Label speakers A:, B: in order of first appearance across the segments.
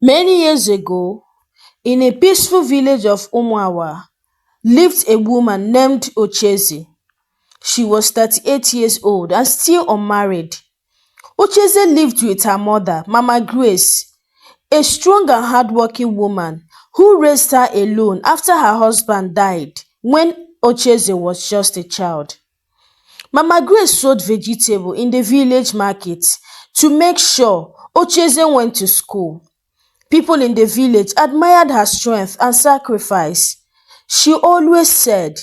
A: Many years ago, in a peaceful village of Umuawa, lived a woman named Ochaeze. She was 38 years old and still unmarried. Ochaeze lived with her mother, Mama Grace, a strong and hardworking woman who raised her alone after her husband died when Ochaeze was just a child. Mama Grace sold vegetables in the village market to make sure Ochaeze went to school. People in the village admired her strength and sacrifice. She always said,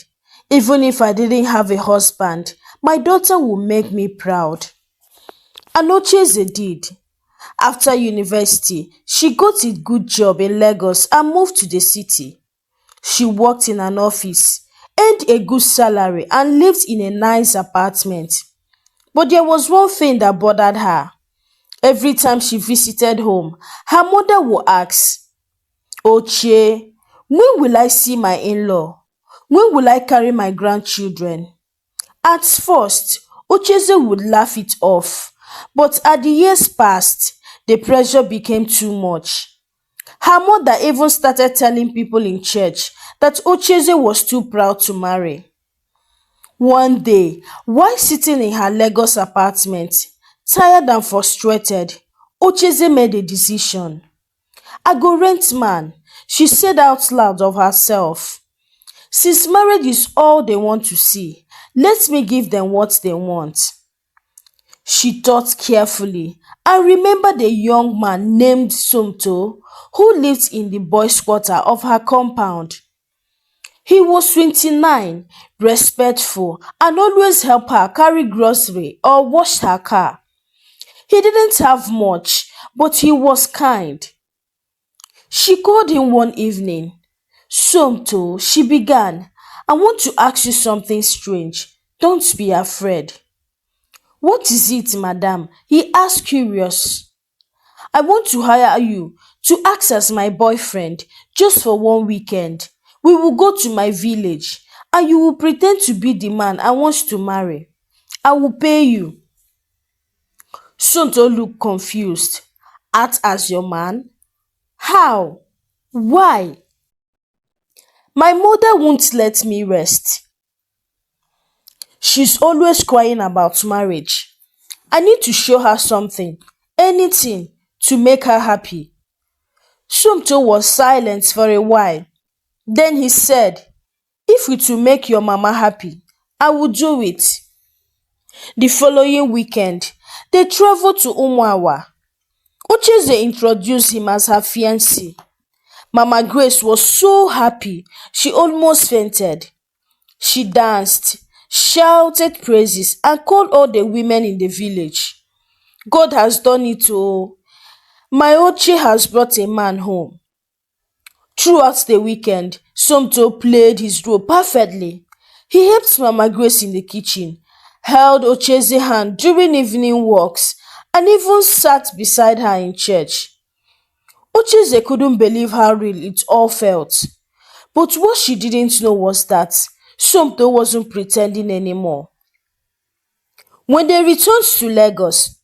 A: "Even if I didn't have a husband, my daughter would make me proud." And Ochaeze did. After university, she got a good job in Lagos and moved to the city. She worked in an office, earned a good salary and lived in a nice apartment. But there was one thing that bothered her. Every time she visited home, her mother would ask, "Oche, when will I see my in-law? When will I carry my grandchildren?" At first, Ochaeze would laugh it off, but as the years passed, the pressure became too much. Her mother even started telling people in church that Ochaeze was too proud to marry. One day, while sitting in her Lagos apartment, tired and frustrated, Ochaeze made a decision. "I go rent man," she said out loud of herself. "Since marriage is all they want to see, let me give them what they want." She thought carefully and remembered a young man named Somto who lived in the boys' quarter of her compound. He was 29, respectful, and always helped her carry grocery or wash her car. He didn't have much, but he was kind. She called him one evening. "Somto," she began, "I want to ask you something strange. Don't be afraid." "What is it, madam?" he asked, curious. "I want to hire you to act as my boyfriend just for one weekend. We will go to my village and you will pretend to be the man I want to marry. I will pay you." Somto looked confused. "Act as your man? How? Why?" "My mother won't let me rest. She's always crying about marriage. I need to show her something, anything, to make her happy." Somto was silent for a while. Then he said, "If it will make your mama happy, I will do it." The following weekend, they traveled to Umuawa. Ochaeze introduced him as her fiancé. Mama Grace was so happy, she almost fainted. She danced, shouted praises, and called all the women in the village. "God has done it oh. My Oche has brought a man home." Throughout the weekend, Somto played his role perfectly. He helped Mama Grace in the kitchen, held Ochaeze's hand during evening walks, and even sat beside her in church. Ochaeze couldn't believe how real it all felt. But what she didn't know was that Somto wasn't pretending anymore. When they returned to Lagos,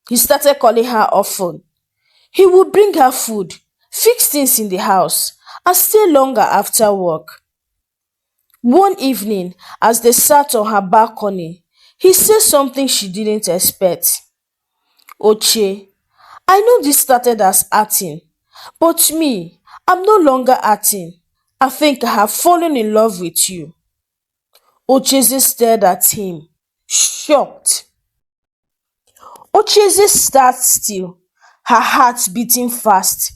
A: he started calling her often. He would bring her food, fix things in the house, and stay longer after work. One evening, as they sat on her balcony, he said something she didn't expect. "Oche, I know this started as acting, but me, I'm no longer acting. I think I have fallen in love with you." Ochaeze stared at him, shocked. Ochaeze sat still, her heart beating fast.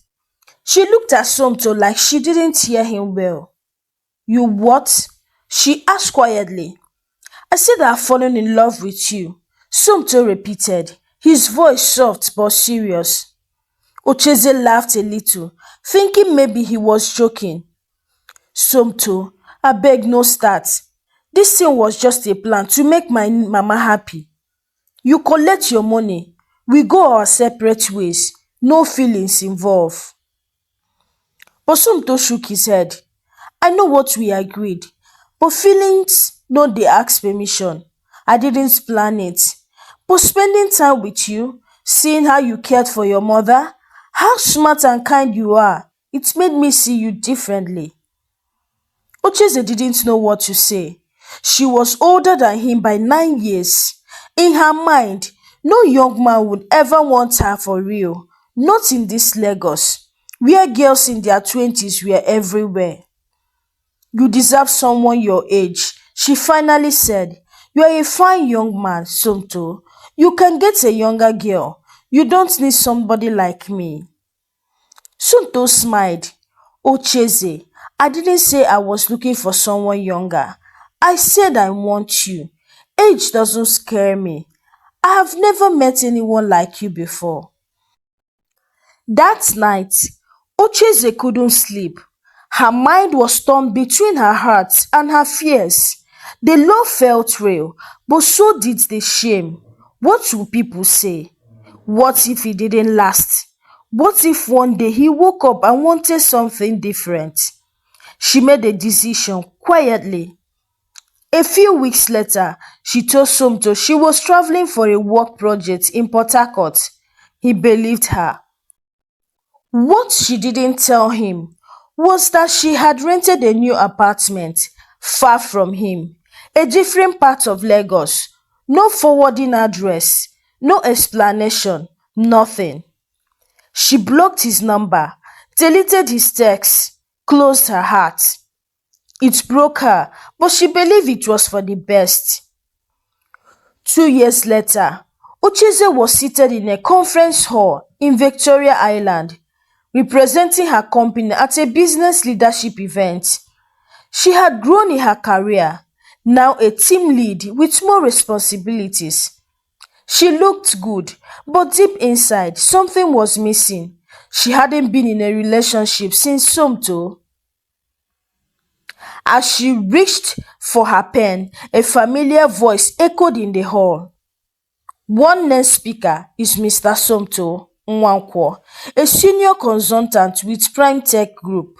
A: She looked at Somto like she didn't hear him well. "You what?" she asked quietly. "I said I've fallen in love with you," Somto repeated, his voice soft but serious. Ochaeze laughed a little, thinking maybe he was joking. "Somto, abeg no start. This thing was just a plan to make my mama happy. You collect your money, we go our separate ways, no feelings involved." But Somto shook his head. "I know what we agreed, but feelings no dey ask permission. I didn't plan it. But spending time with you, seeing how you cared for your mother, How smart and kind you are. It made me see you differently. Ochaeze didn't know what to say. She was older than him by 9 years. In her mind, no young man would ever want her for real. Not in this Lagos, where girls in their 20s were everywhere. You deserve someone your age, she finally said. You are a fine young man, Somto. You can get a younger girl. You don't need somebody like me. Somto smiled. Ochaeze, I didn't say I was looking for someone younger. I said I want you. Age doesn't scare me. I have never met anyone like you before. That night, Ochaeze couldn't sleep. Her mind was torn between her heart and her fears. The love felt real, but so did the shame. What will people say? What if it didn't last? What if one day he woke up and wanted something different? She made a decision quietly. A few weeks later, she told Somto she was traveling for a work project in Port Harcourt. He believed her. What she didn't tell him was that she had rented a new apartment far from him, a different part of Lagos. No forwarding address, no explanation, nothing. She blocked his number, deleted his texts, closed her heart. It broke her, but she believed it was for the best. 2 years later, Ochaeze was seated in a conference hall in Victoria Island, representing her company at a business leadership event. She had grown in her career, now a team lead with more responsibilities. She looked good, but deep inside, something was missing. She hadn't been in a relationship since Somto. As she reached for her pen, a familiar voice echoed in the hall. One next speaker is Mr. Somto Nwankwo, a senior consultant with Prime Tech Group.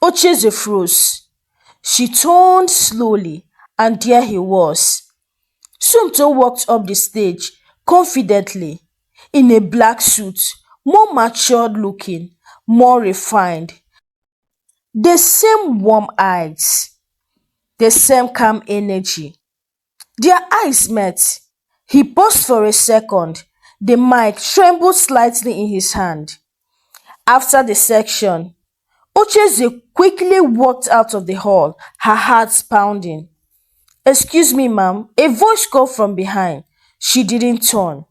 A: Ochaeze froze. She turned slowly, and there he was. Somto walked up the stage confidently, in a black suit, more matured looking, more refined. The same warm eyes, the same calm energy. Their eyes met. He paused for a second. The mic trembled slightly in his hand. After the section, Ochaeze quickly walked out of the hall, her heart pounding. Excuse me, ma'am, a voice called from behind. She didn't turn.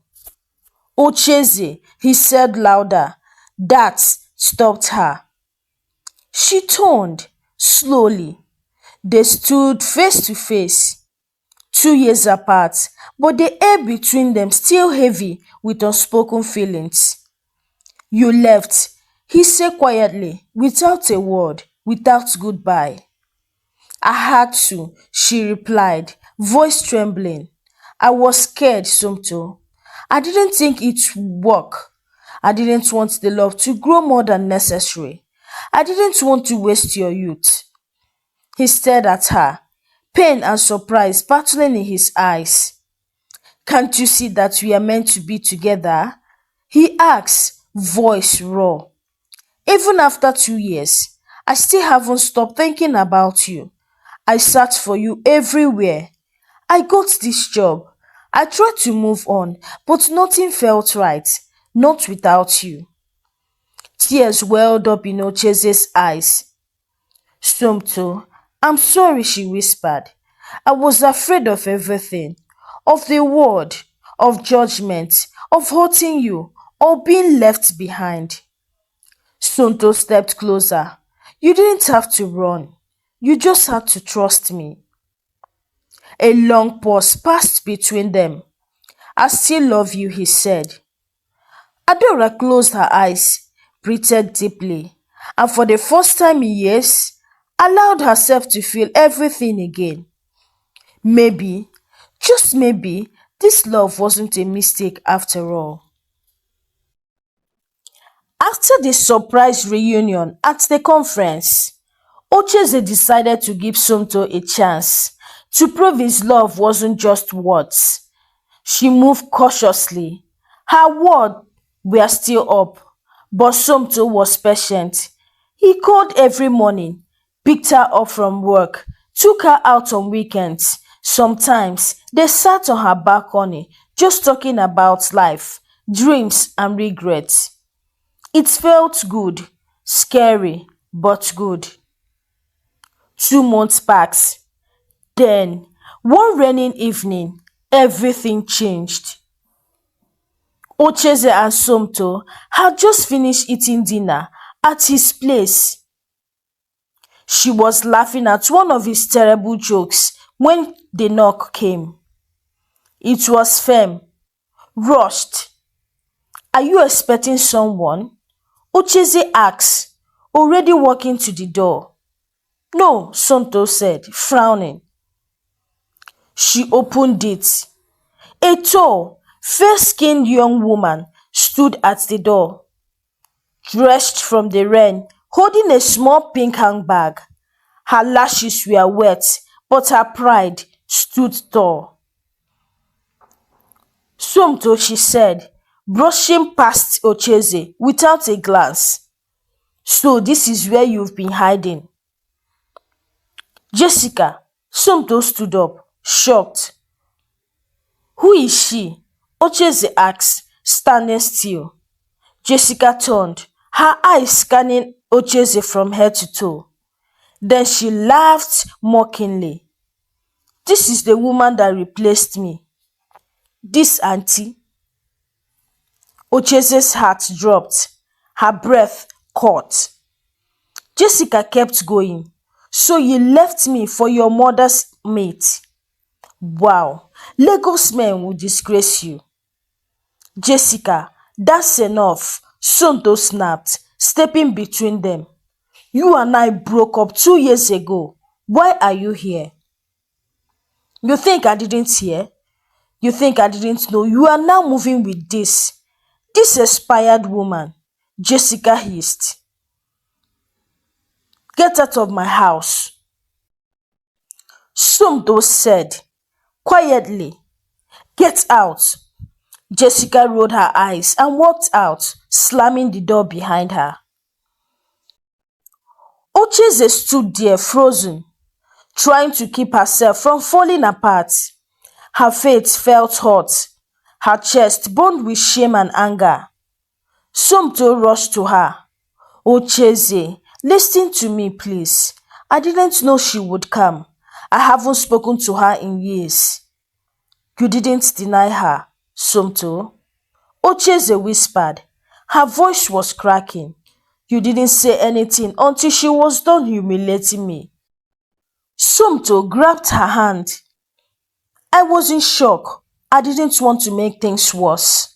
A: Ochaeze, he said louder. That stopped her. She turned, slowly. They stood face to face. 2 years apart, but the air between them still heavy with unspoken feelings. You left, he said quietly, without a word, without goodbye. I had to, she replied, voice trembling. I was scared, Somto. I didn't think it would work. I didn't want the love to grow more than necessary. I didn't want to waste your youth. He stared at her, pain and surprise battling in his eyes. Can't you see that we are meant to be together? He asked, voice raw. Even after 2 years, I still haven't stopped thinking about you. I searched for you everywhere. I got this job. I tried to move on, but nothing felt right, not without you. Tears welled up in Ochaeze's eyes. Somto, I'm sorry, she whispered. I was afraid of everything, of the world, of judgment, of hurting you, or being left behind. Somto stepped closer. You didn't have to run. You just had to trust me. A long pause passed between them. I still love you, he said. Adora closed her eyes, breathed deeply, and for the first time in years, allowed herself to feel everything again. Maybe, just maybe, this love wasn't a mistake after all. After the surprise reunion at the conference, Ochaeze decided to give Somto a chance to prove his love wasn't just words. She moved cautiously, her word were still up, but Somto was patient. He called every morning, picked her up from work, took her out on weekends. Sometimes they sat on her balcony just talking about life, dreams and regrets. It felt good, scary, but good. 2 months passed. Then, one rainy evening, everything changed. Ochaeze and Somto had just finished eating dinner at his place. She was laughing at one of his terrible jokes when the knock came. It was firm, rushed. "Are you expecting someone?" Ochaeze asked, already walking to the door. "No," Somto said, frowning. She opened it. A tall, fair-skinned young woman stood at the door, dressed from the rain, holding a small pink handbag. Her lashes were wet, but her pride stood tall. "Somto," she said, brushing past Ochaeze without a glance. "So this is where you've been hiding?" "Jessica." Somto stood up, shocked. "Who is she?" Ochaeze asked, standing still. Jessica turned, her eyes scanning Ochaeze from head to toe. Then she laughed mockingly. "This is the woman that replaced me. This auntie." Ochaeze's heart dropped. Her breath caught. Jessica kept going. "So you left me for your mother's mate? Wow, Lagos men will disgrace you." "Jessica, that's enough," Somto snapped, stepping between them. "You and I broke up 2 years ago. Why are you here?" "You think I didn't hear? You think I didn't know you are now moving with this expired woman?" Jessica hissed. "Get out of my house," Somto said quietly. "Get out." Jessica rolled her eyes and walked out, slamming the door behind her. Ochaeze stood there frozen, trying to keep herself from falling apart. Her face felt hot, her chest burned with shame and anger. Somto rushed to her. "Ochaeze, listen to me, please. I didn't know she would come. I haven't spoken to her in years." "You didn't deny her, Somto?" Ochaeze whispered. Her voice was cracking. "You didn't say anything until she was done humiliating me." Somto grabbed her hand. "I was in shock. I didn't want to make things worse."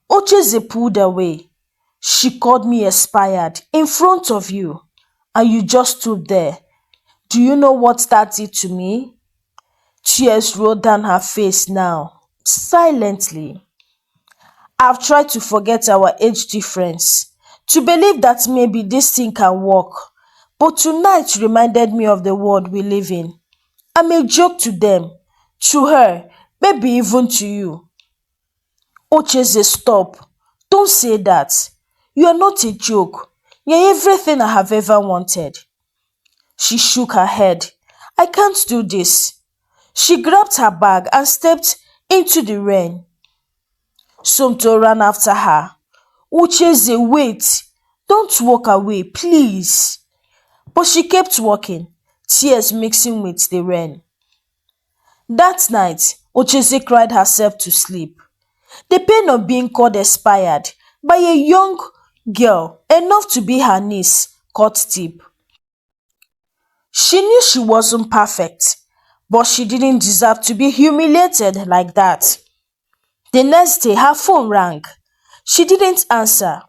A: Ochaeze pulled away. "She called me expired in front of you, and you just stood there. Do you know what that did to me?" Tears rolled down her face now, silently. "I've tried to forget our age difference, to believe that maybe this thing can work, but tonight reminded me of the world we live in. I'm a joke to them, to her, maybe even to you." "Ochaeze, stop. Don't say that. You are not a joke. You're everything I have ever wanted." She shook her head. "I can't do this." She grabbed her bag and stepped into the rain. Somto ran after her. "Ochaeze, wait. Don't walk away, please." But she kept walking, tears mixing with the rain. That night, Ochaeze cried herself to sleep. The pain of being called expired by a young girl enough to be her niece cut deep. She knew she wasn't perfect, but she didn't deserve to be humiliated like that. The next day, her phone rang. She didn't answer.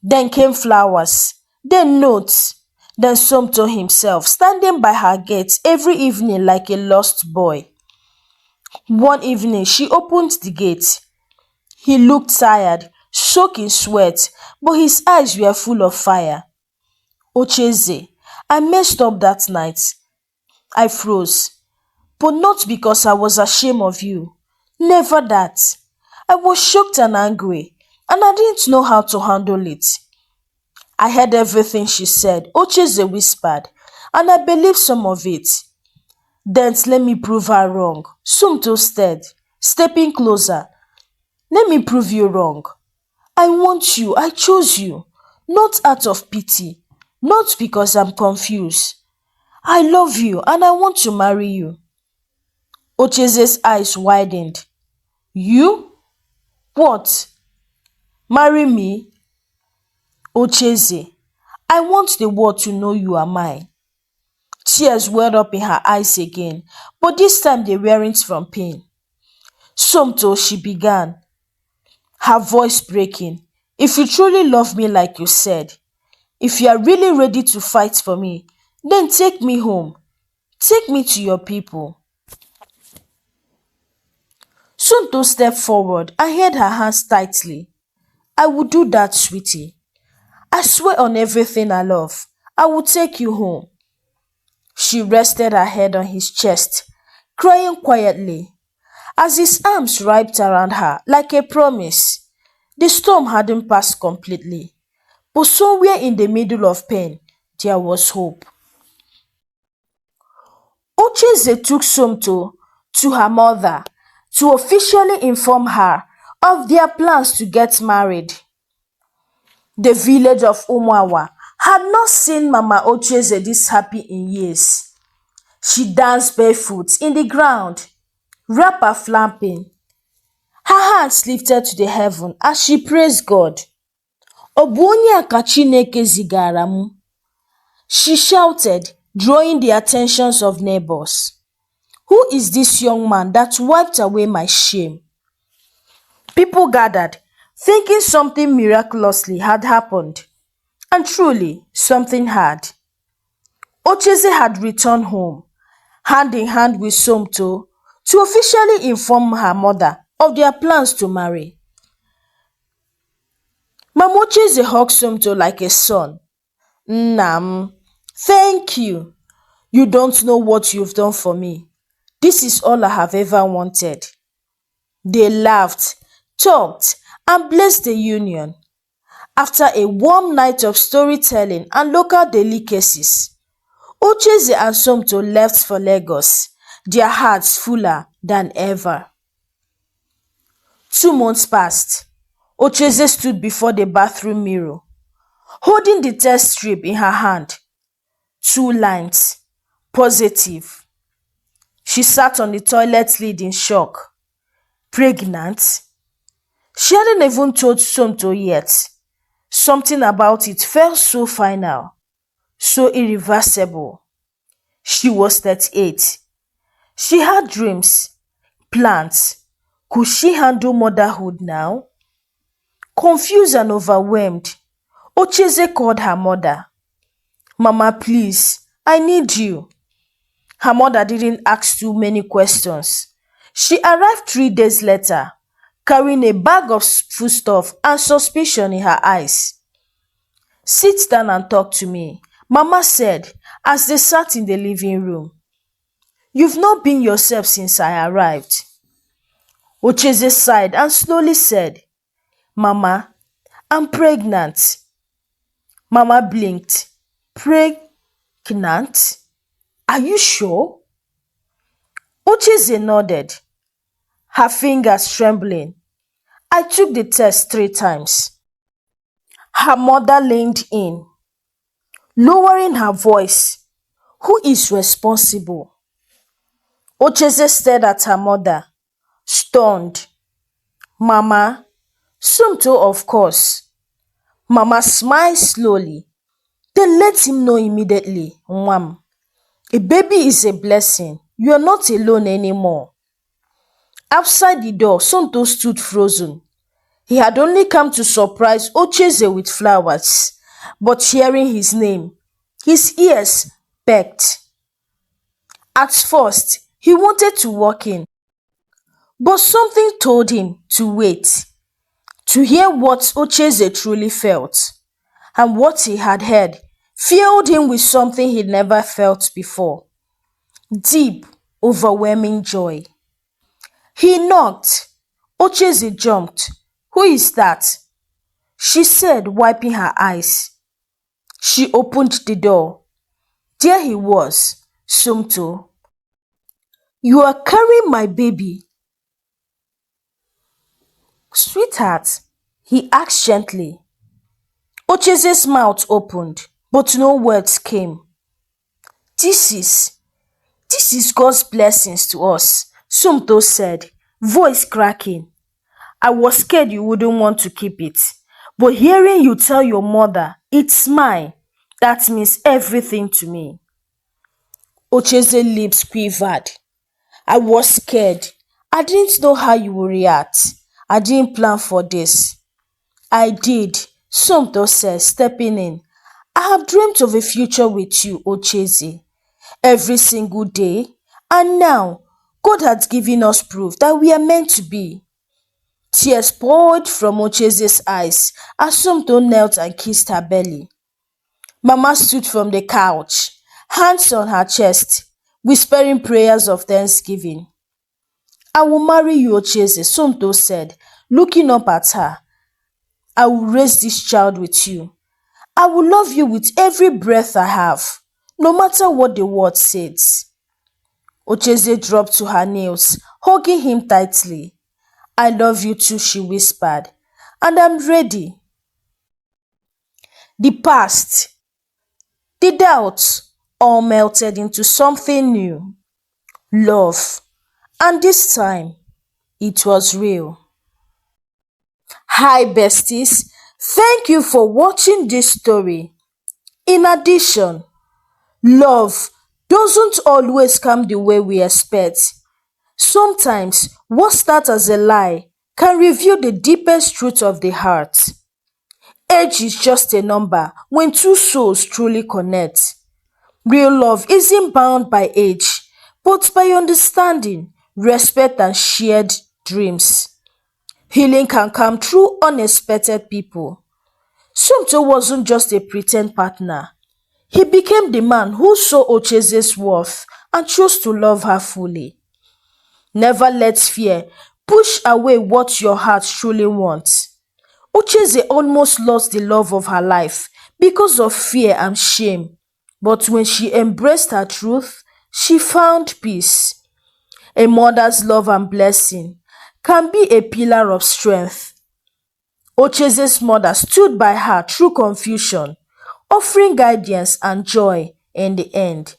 A: Then came flowers, then notes, then Somto himself standing by her gate every evening like a lost boy. One evening, she opened the gate. He looked tired, soaked in sweat, but his eyes were full of fire. "Ochaeze, I messed up that night. I froze. But not because I was ashamed of you. Never that. I was shocked and angry. and I didn't know how to handle it. I heard everything she said, Ochaeze whispered, and I believed some of it. Then let me prove her wrong. Somto stared, stepping closer. Let me prove you wrong. I want you, I chose you, not out of pity, not because I'm confused. I love you and I want to marry you. Ochaeze's eyes widened. You? What? Marry me? Ochaeze, I want the world to know you are mine. Tears welled up in her eyes again, but this time they weren't from pain. Somto, she began, her voice breaking. If you truly love me like you said, if you are really ready to fight for me, then take me home. Take me to your people. Somto stepped forward and held her hands tightly. I will do that, sweetie. I swear on everything I love, I will take you home. She rested her head on his chest, crying quietly, as his arms wrapped around her like a promise. The storm hadn't passed completely, but somewhere in the middle of pain, there was hope. Ochaeze took Somto to her mother to officially inform her of their plans to get married. The village of Umuawa had not seen Mama Ochaeze this happy in years. She danced barefoot in the ground, wrapper flapping. Her hands lifted to the heaven as she praised God. Ọ bụ onye a ka Chineke zigara m? She shouted, drawing the attentions of neighbors. Who is this young man that wiped away my shame? People gathered, thinking something miraculously had happened. And truly, something had. Ochaeze had returned home, hand in hand with Somto, to officially inform her mother of their plans to marry. Mama Ochaeze hugged Somto like a son. Nam, thank you. You don't know what you've done for me. This is all I have ever wanted. They laughed, talked, and blessed the union. After a warm night of storytelling and local delicacies, Ochaeze and Somto left for Lagos, their hearts fuller than ever. 2 months passed. Ochaeze stood before the bathroom mirror, holding the test strip in her hand. 2 lines. Positive. She sat on the toilet lid in shock. Pregnant? She hadn't even told Somto yet. Something about it felt so final, so irreversible. She was 38. She had dreams, plans. Could she handle motherhood now? Confused and overwhelmed, Ochaeze called her mother. Mama, please, I need you. Her mother didn't ask too many questions. She arrived 3 days later, carrying a bag of foodstuff and suspicion in her eyes. Sit down and talk to me, Mama said as they sat in the living room. You've not been yourself since I arrived. Ochaeze sighed and slowly said, Mama, I'm pregnant. Mama blinked. Pregnant? Are you sure? Ochaeze nodded, her fingers trembling. I took the test 3 times. Her mother leaned in, lowering her voice. Who is responsible? Ochaeze stared at her mother, stunned. Mama, Somto, of course. Mama smiled slowly. Then let him know immediately, Mwam. A baby is a blessing. You are not alone anymore. Outside the door, Somto stood frozen. He had only come to surprise Ochaeze with flowers, but hearing his name, his ears perked. At first, he wanted to walk in, but something told him to wait, to hear what Ochaeze truly felt. And what he had heard filled him with something he'd never felt before. Deep, overwhelming joy. He knocked. Ochaeze jumped. Who is that? she said, wiping her eyes. She opened the door. There he was, Somto. You are carrying my baby. Sweetheart, he asked gently. Ochaeze's mouth opened, but no words came. This is This is God's blessings to us, Somto said, voice cracking. I was scared you wouldn't want to keep it. But hearing you tell your mother, it's mine, that means everything to me. Ochaeze's lips quivered. I was scared. I didn't know how you would react. I didn't plan for this. I did, Somto said, stepping in. I have dreamt of a future with you, Ochaeze, every single day, and now God has given us proof that we are meant to be. Tears poured from Ochaeze's eyes as Somto knelt and kissed her belly. Mama stood from the couch, hands on her chest, whispering prayers of thanksgiving. I will marry you, Ochaeze, Somto said, looking up at her. I will raise this child with you. I will love you with every breath I have, no matter what the world says. Ochaeze dropped to her knees, hugging him tightly. I love you too, she whispered, and I'm ready. The past, the doubts, all melted into something new. Love. And this time, it was real. Hi besties, thank you for watching this story. In addition, love doesn't always come the way we expect. Sometimes, what starts as a lie can reveal the deepest truth of the heart. Age is just a number when two souls truly connect. Real love isn't bound by age, but by understanding, respect, and shared dreams. Healing can come through unexpected people. Somto wasn't just a pretend partner. He became the man who saw Ochaeze's worth and chose to love her fully. Never let fear push away what your heart truly wants. Ochaeze almost lost the love of her life because of fear and shame. But when she embraced her truth, she found peace. A mother's love and blessing can be a pillar of strength. Ochaeze's mother stood by her through confusion, offering guidance and joy in the end.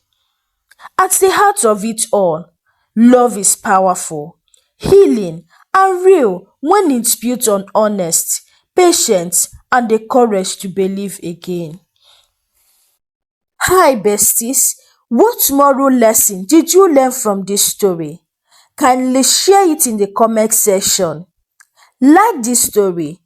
A: At the heart of it all, love is powerful, healing, and real when it's built on honesty, patience, and the courage to believe again. Hi besties, what moral lesson did you learn from this story? Kindly share it in the comment section. Like this story,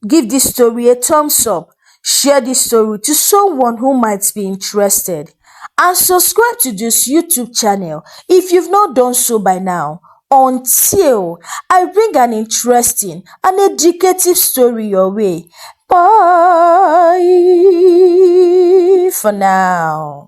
A: give this story a thumbs up, share this story to someone who might be interested, and subscribe to this YouTube channel if you've not done so by now. Until I bring an interesting and educative story your way. Bye for now.